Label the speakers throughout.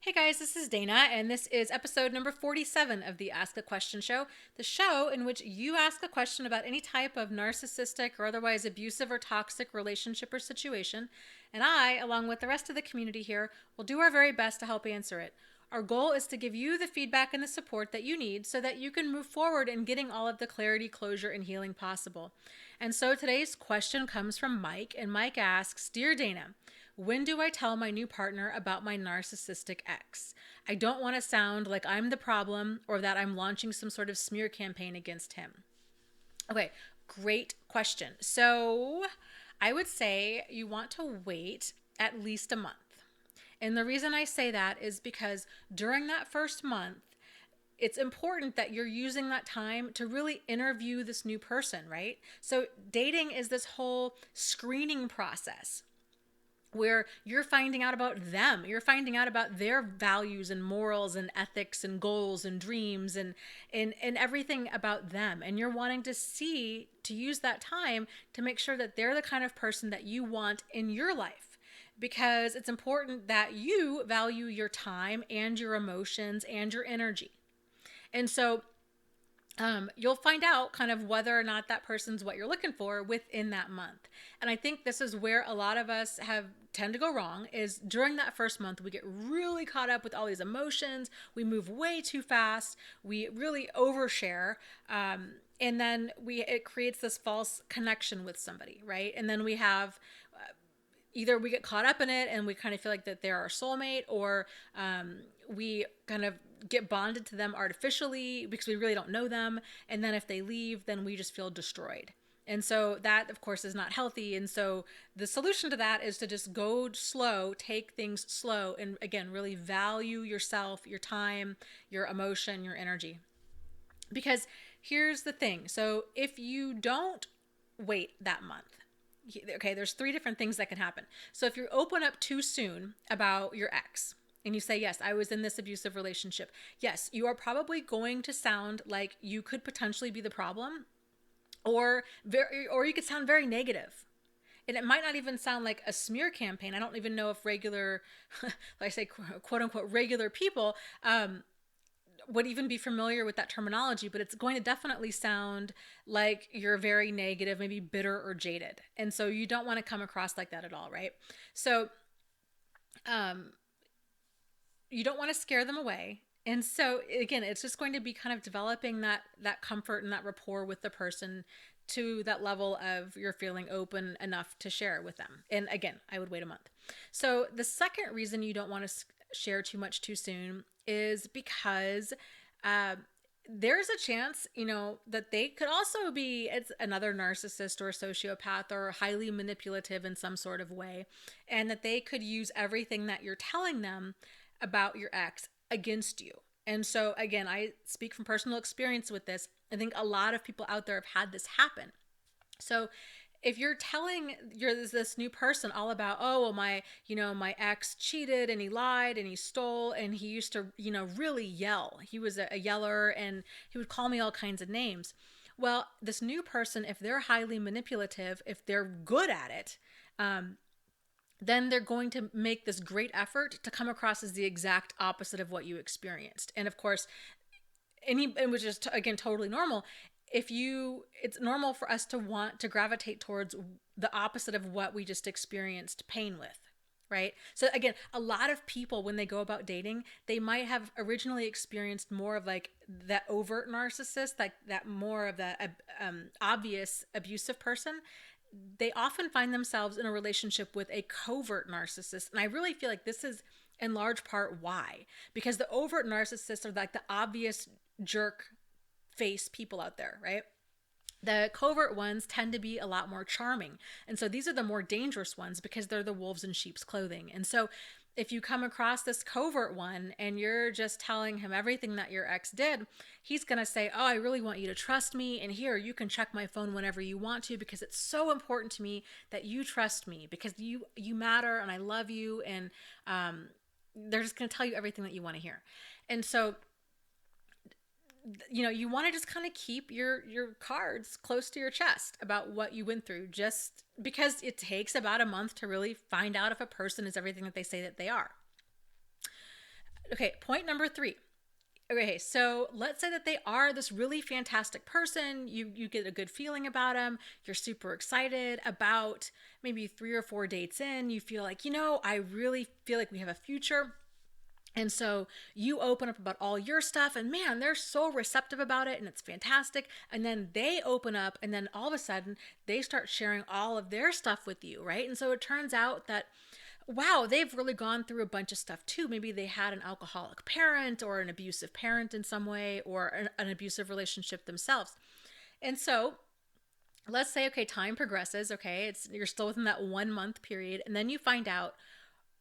Speaker 1: Hey guys, this is Dana, and this is episode number 47 of the Ask a Question Show, the show in which you ask a question about any type of narcissistic or otherwise abusive or toxic relationship or situation, and I, along with the rest of the community here, will do our very best to help answer it. Our goal is to give you the feedback and the support that you need so that you can move forward in getting all of the clarity, closure, and healing possible. And so today's question comes from Mike, and Mike asks, Dear Dana, when do I tell my new partner about my narcissistic ex? I don't want to sound like I'm the problem or that I'm launching some sort of smear campaign against him. Okay, great question. So I would say you want to wait at least a month. And the reason I say that is because during that first month, it's important that you're using that time to really interview this new person, right? So dating is this whole screening process where you're finding out about them. You're finding out about their values and morals and ethics and goals and dreams and everything about them. And you're wanting to use that time to make sure that they're the kind of person that you want in your life. Because it's important that you value your time and your emotions and your energy. And so you'll find out kind of whether or not that person's what you're looking for within that month. And I think this is where a lot of us tend to go wrong is during that first month, we get really caught up with all these emotions. We move way too fast. We really overshare. And then it creates this false connection with somebody, right? And then we have either we get caught up in it and we kind of feel like that they're our soulmate, or we kind of get bonded to them artificially because we really don't know them. And then if they leave, then we just feel destroyed. And so that, of course, is not healthy. And so the solution to that is to just go slow, take things slow, and again, really value yourself, your time, your emotion, your energy. Because here's the thing. So if you don't wait that month, okay, there's three different things that can happen. So if you open up too soon about your ex and you say, yes, I was in this abusive relationship, yes, you are probably going to sound like you could potentially be the problem, or you could sound very negative. And it might not even sound like a smear campaign. I don't even know if regular, like I say, quote unquote, regular people would even be familiar with that terminology, but it's going to definitely sound like you're very negative, maybe bitter or jaded. And so you don't want to come across like that at all, right? So you don't want to scare them away. And so again, it's just going to be kind of developing that comfort and that rapport with the person to that level of you're feeling open enough to share with them. And again, I would wait a month. So the second reason you don't want to share too much too soon is because there's a chance, that they could also be it's another narcissist or a sociopath or highly manipulative in some sort of way, and that they could use everything that you're telling them about your ex against you. And so again, I speak from personal experience with this. I think a lot of people out there have had this happen. So if you're telling this new person all about, oh, well, my ex cheated and he lied and he stole and he used to, really yell. He was a yeller and he would call me all kinds of names. Well, this new person, if they're highly manipulative, if they're good at it, then they're going to make this great effort to come across as the exact opposite of what you experienced. And of course, which is again totally normal. It's normal for us to want to gravitate towards the opposite of what we just experienced pain with, right? So again, a lot of people, when they go about dating, they might have originally experienced more of like that overt narcissist, like that more of the obvious abusive person. They often find themselves in a relationship with a covert narcissist. And I really feel like this is in large part why, because the overt narcissists are like the obvious jerk face people out there, right? The covert ones tend to be a lot more charming. And so these are the more dangerous ones because they're the wolves in sheep's clothing. And so if you come across this covert one and you're just telling him everything that your ex did, he's going to say, oh, I really want you to trust me. And here, you can check my phone whenever you want to because it's so important to me that you trust me because you matter and I love you. And they're just going to tell you everything that you want to hear. And so you want to just kind of keep your cards close to your chest about what you went through, just because it takes about a month to really find out if a person is everything that they say that they are. Okay, point number 3. Okay, so let's say that they are this really fantastic person. You get a good feeling about them. You're super excited about maybe 3 or 4 dates in. You feel like, I really feel like we have a future. And so you open up about all your stuff, and man, they're so receptive about it, and it's fantastic. And then they open up, and then all of a sudden they start sharing all of their stuff with you, right? And so it turns out that, wow, they've really gone through a bunch of stuff too. Maybe they had an alcoholic parent or an abusive parent in some way, or an abusive relationship themselves. And so let's say, okay, time progresses. Okay, you're still within that 1 month period, and then you find out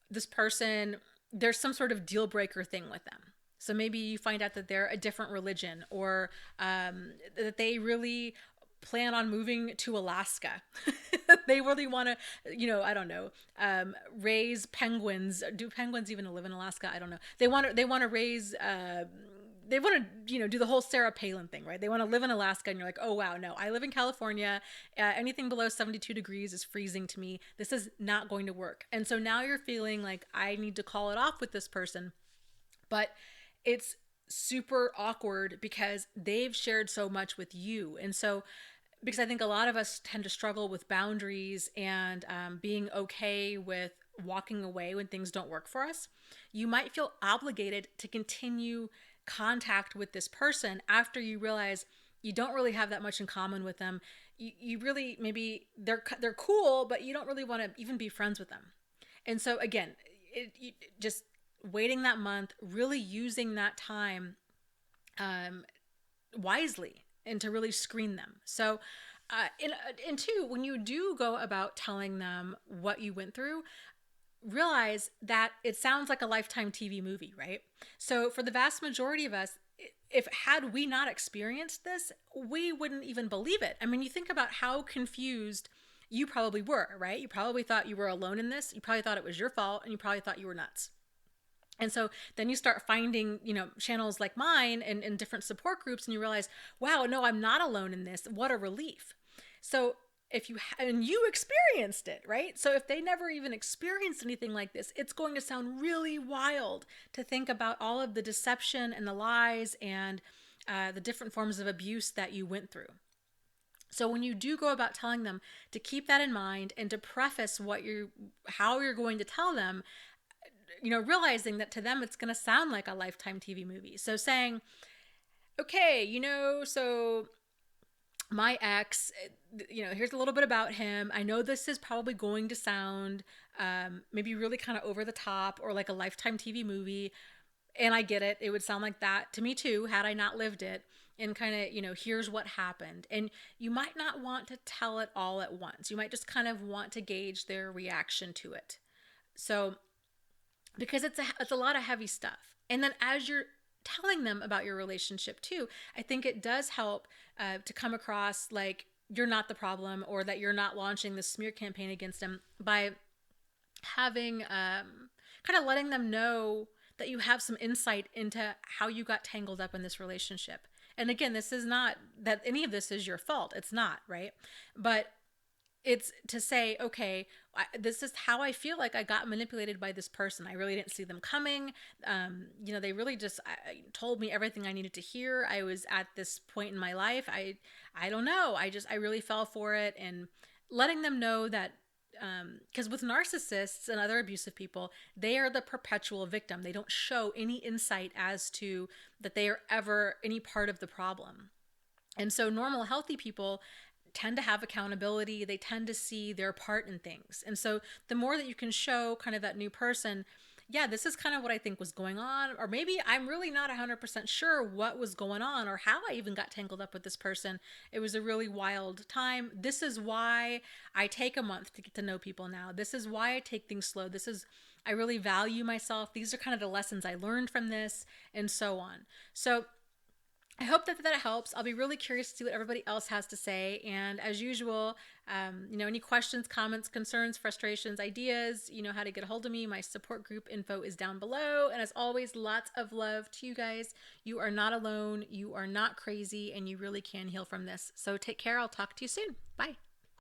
Speaker 1: this person, there's some sort of deal breaker thing with them. So maybe you find out that they're a different religion, or that they really plan on moving to Alaska. They really want to, I don't know, raise penguins. Do penguins even live in Alaska? I don't know. They want to raise, they want to, do the whole Sarah Palin thing, right? They want to live in Alaska, and you're like, oh, wow, no, I live in California. Anything below 72 degrees is freezing to me. This is not going to work. And so now you're feeling like I need to call it off with this person. But it's super awkward because they've shared so much with you. And so, because I think a lot of us tend to struggle with boundaries and being okay with walking away when things don't work for us, you might feel obligated to continue contact with this person after you realize you don't really have that much in common with them. You really, maybe they're cool, but you don't really want to even be friends with them. And so again, just waiting that month, really using that time wisely, and to really screen them. So and two, when you do go about telling them what you went through, realize that it sounds like a Lifetime TV movie, right? So for the vast majority of us, if had we not experienced this, we wouldn't even believe it. I mean, you think about how confused you probably were, right? You probably thought you were alone in this. You probably thought it was your fault, and you probably thought you were nuts. And so then you start finding, channels like mine and different support groups, and you realize, wow, no, I'm not alone in this. What a relief. So if and you experienced it, right? So if they never even experienced anything like this, it's going to sound really wild to think about all of the deception and the lies and the different forms of abuse that you went through. So when you do go about telling them, to keep that in mind and to preface how you're going to tell them, realizing that to them it's going to sound like a Lifetime TV movie. So saying, okay, so my ex, here's a little bit about him. I know this is probably going to sound maybe really kind of over the top or like a Lifetime TV movie. And I get it. It would sound like that to me too, had I not lived it. And kind of, here's what happened. And you might not want to tell it all at once. You might just kind of want to gauge their reaction to it. So, because it's a lot of heavy stuff. And then as you're telling them about your relationship too, I think it does help to come across like you're not the problem, or that you're not launching this smear campaign against them, by having kind of letting them know that you have some insight into how you got tangled up in this relationship. And again, this is not that any of this is your fault. It's not, right? But it's to say, okay, this is how I feel like I got manipulated by this person. I really didn't see them coming. They really just told me everything I needed to hear. I was at this point in my life. I don't know. I really fell for it. And letting them know that, because with narcissists and other abusive people, they are the perpetual victim. They don't show any insight as to that they are ever any part of the problem. And so normal, healthy people tend to have accountability. They tend to see their part in things. And so the more that you can show kind of that new person, yeah, this is kind of what I think was going on, or maybe I'm really not 100% sure what was going on or how I even got tangled up with this person. It was a really wild time. This is why I take a month to get to know people now. This is why I take things slow. I really value myself. These are kind of the lessons I learned from this, and so on. So I hope that helps. I'll be really curious to see what everybody else has to say. And as usual, any questions, comments, concerns, frustrations, ideas, you know how to get a hold of me. My support group info is down below. And as always, lots of love to you guys. You are not alone. You are not crazy, and you really can heal from this. So take care. I'll talk to you soon. Bye.